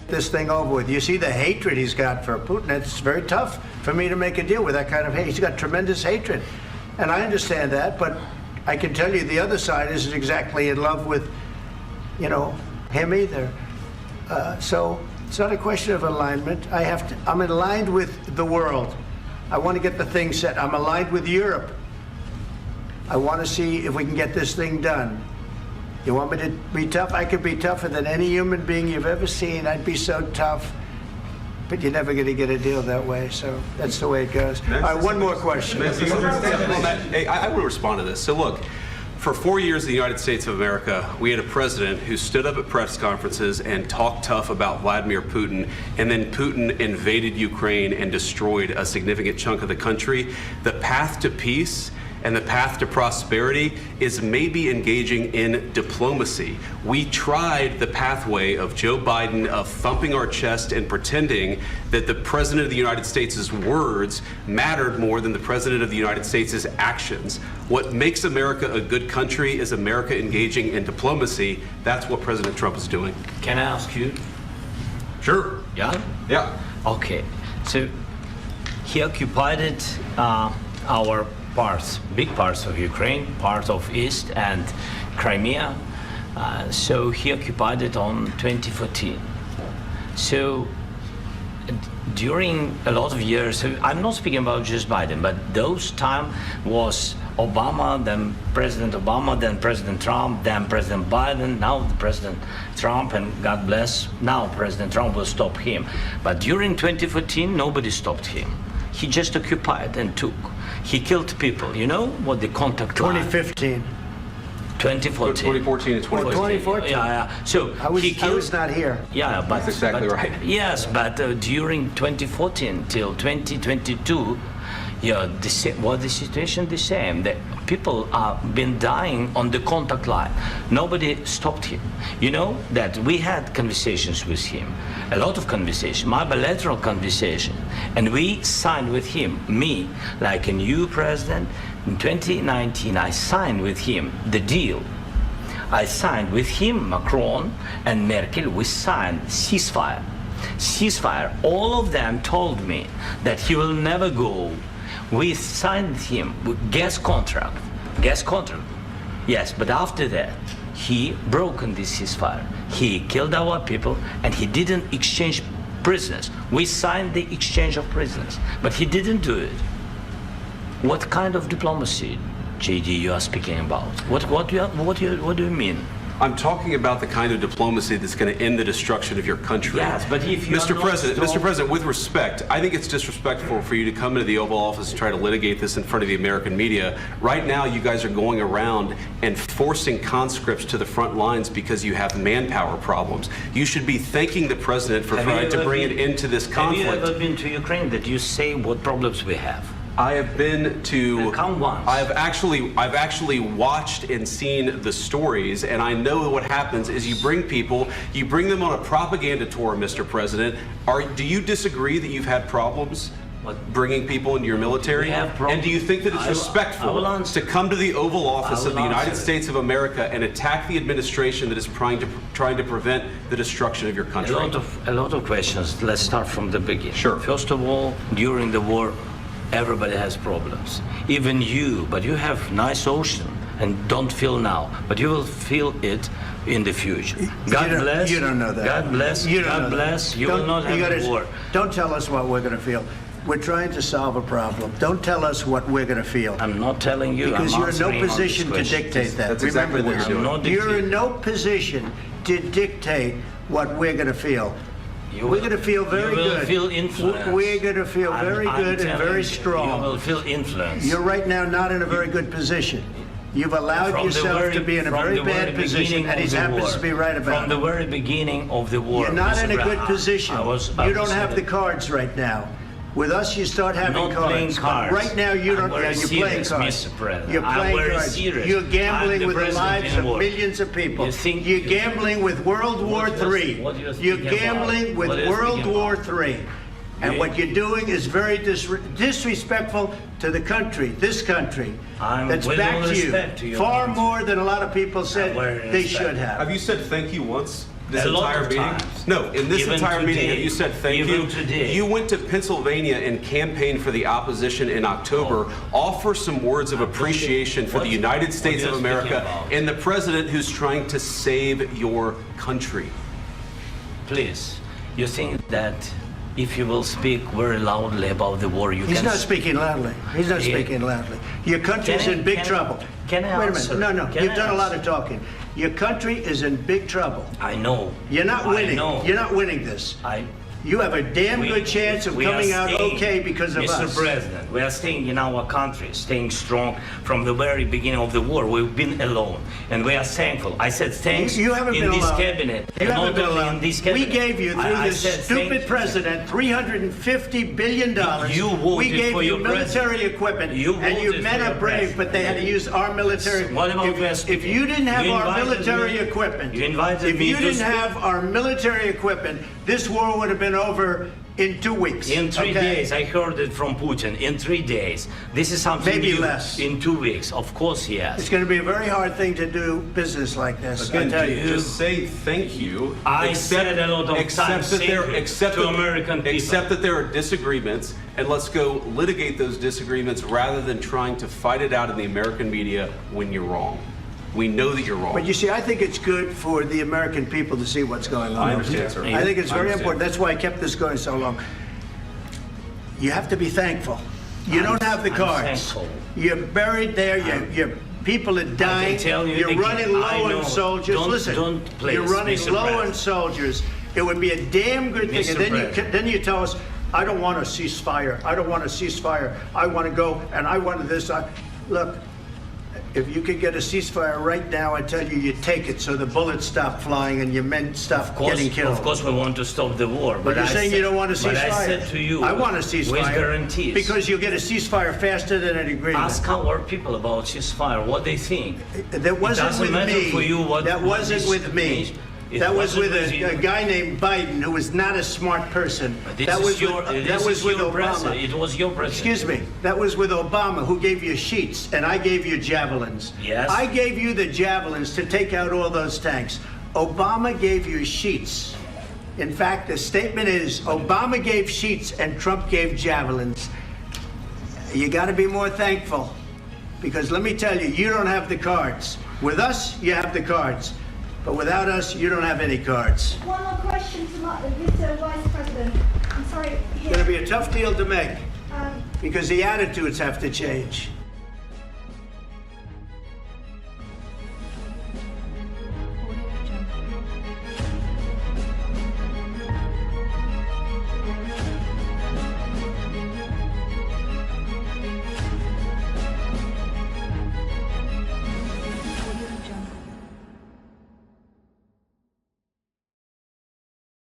this thing over with. You see the hatred he's got for Putin. It's very tough for me to make a deal with that kind of hate. He's got tremendous hatred. And I understand that, but I can tell you the other side isn't exactly in love with, him either. So it's not a question of alignment. I'm aligned with the world. I want to get the thing set. I'm aligned with Europe. I want to see if we can get this thing done. You want me to be tough? I could be tougher than any human being you've ever seen. I'd be so tough. But you're never going to get a deal that way, so that's the way it goes. All right, one more question. Hey, I will respond to this. So look, for 4 years in the United States of America, we had a president who stood up at press conferences and talked tough about Vladimir Putin, and then Putin invaded Ukraine and destroyed a significant chunk of the country. The path to peace and the path to prosperity is maybe engaging in diplomacy. We tried the pathway of Joe Biden of thumping our chest and pretending that the President of the United States' words mattered more than the President of the United States' actions. What makes America a good country is America engaging in diplomacy. That's what President Trump is doing. Can I ask you? Sure. Yeah? Yeah. Okay. So he occupied our parts, big parts of Ukraine, part of East and Crimea. So he occupied it on 2014. So during a lot of years, so I'm not speaking about just Biden, but those time was Obama, then President Obama, then President Trump, then President Biden, now the President Trump, and God bless, now President Trump will stop him. But during 2014, nobody stopped him. He just occupied and took. He killed people. You know what the contact line? 2015. 2014. 2014 and 2014. 2014. Yeah. So I was not here. Yeah, but that's exactly right. Yes, but during 2014 till 2022, the situation the same. The people have been dying on the contact line. Nobody stopped him. You know that we had conversations with him, a lot of conversation, my bilateral conversation, and we signed with him, me, like a new president. In 2019, I signed with him the deal. I signed with him, Macron and Merkel, we signed ceasefire. Ceasefire, all of them told me that he will never go. We signed him with gas contract, yes, but after that, he broken this ceasefire. He killed our people and he didn't exchange prisoners. We signed the exchange of prisoners, but he didn't do it. What kind of diplomacy, J.D., you are speaking about? What do you mean? I'm talking about the kind of diplomacy that's going to end the destruction of your country. Yes, but if you Mr. President, with respect, I think it's disrespectful for you to come into the Oval Office and try to litigate this in front of the American media. Right now, you guys are going around and forcing conscripts to the front lines because you have manpower problems. You should be thanking the President for trying to bring an end to this conflict. Have you ever been to Ukraine that you say what problems we have? I have been to. Count once. I've actually watched and seen the stories, and I know what happens is you bring them on a propaganda tour, Mr. President. Do you disagree that you've had problems bringing people into your military? And do you think that it's respectful to come to the Oval Office of the United States of America and attack the administration that is trying to prevent the destruction of your country? A lot of questions. Let's start from the beginning. Sure. First of all, during the war, everybody has problems, even you, but you have nice ocean and don't feel now, but you will feel it in the future. God bless. You don't know that. God bless. God bless. You will not have a war. Don't tell us what we're going to feel. We're trying to solve a problem. Don't tell us what we're going to feel. I'm not telling you. Because you're in no position to dictate that. That's exactly what you're doing. You're in no position to dictate what we're going to feel. We're going to feel very good. You will feel influence. We're going to feel very good and very strong. You will feel influence. You're right now not in a very good position. You've allowed yourself to be in a very bad position, and he happens to be right about it. From the very beginning of the war. You're not in a good position. You don't have the cards right now. With us, you start having cards. Playing cards. Right now, you don't. You're playing cards. Mr. President. You're playing cards. Serious. You're gambling with the lives of millions of people. You're gambling with World War III. You're gambling with World War III. And what you're doing is very disrespectful to the country, this country, that's back to you, far more than a lot of people said they should have. Have you said thank you once? this A lot entire of meeting? times. No, in this Even entire meeting, today. have you said thank Even you? today. You went to Pennsylvania and campaigned for the opposition in October. Offer some words of appreciation for the United States what of are you speaking America about? and the president who's trying to save your country. Please, you think that if you will speak very loudly about the war, you He's can... not speaking loudly. He's not Yeah. speaking loudly. Your country's Can I- in big can I- trouble. can I Wait a answer? minute. No, Can you've I done a lot answer? of talking. Your country is in big trouble. I know. You're not I winning. know. You're not winning this. You have a damn We- good chance of we are coming out staying, okay because of Mr. us. President, we are staying in our country, staying strong from the very beginning of the war. We've been alone, and we are thankful. I said thanks You haven't in been this alone. cabinet. You and haven't not been only alone. in this We cabinet. gave you, through I this said stupid thank- president, $350 billion. You voted we gave for you your military president. equipment, You and your voted men for are your brave, president. but they had to use our military. What about West? If you didn't have You our invited military me- equipment, you invited if me you to didn't speak. have our military equipment, this war would have been over in 2 weeks. In 3 okay? days, I heard it from Putin. In 3 days, this is something Maybe new. less. In 2 weeks, of course, yes. It's going to be a very hard thing to do business like this. I Again, tell you. just say thank you. I said a lot of times that there, thank you accept to that- American people. Accept that there are disagreements, and let's go litigate those disagreements rather than trying to fight it out in the American media when you're wrong. We know that you're wrong. But you see, I think it's good for the American people to see what's going on. I understand, sir. I think it's I very understand. important. That's why I kept this going so long. You have to be thankful. You don't have the I'm cards. thankful. You're buried there. Your people are dying. tell you You're again, running I low know. on soldiers. Don't- Listen, don't, please, you're running Mr. low on President. soldiers. It would be a damn good thing. Mr. And President. then you tell us, I don't want a ceasefire. I don't want a ceasefire. I want to go and I want this. Look, if you could get a ceasefire right now, I tell you, you take it so the bullets stop flying and your men stop getting killed. Of course, we want to stop the war. But you're saying you don't want a ceasefire. But I said to you, I want a ceasefire. with guarantees. Because you'll get a ceasefire faster than an agreement. Ask our people about ceasefire, what they think. That wasn't doesn't with matter me. for you what- That what wasn't this with me. means. It That was wasn't with with you. a guy named Biden, who was not a smart person. This That is was your, with, this that was is with your Obama. president. It was your president. Excuse me. That was with Obama, who gave you sheets, and I gave you javelins. Yes. I gave you the javelins to take out all those tanks. Obama gave you sheets. In fact, the statement is Obama gave sheets and Trump gave javelins. You got to be more thankful, because let me tell you, you don't have the cards. With us, you have the cards. But without us, you don't have any cards. One more question to Mr. Vice President. I'm sorry. It's going to be a tough deal to make, Um, because the attitudes have to change.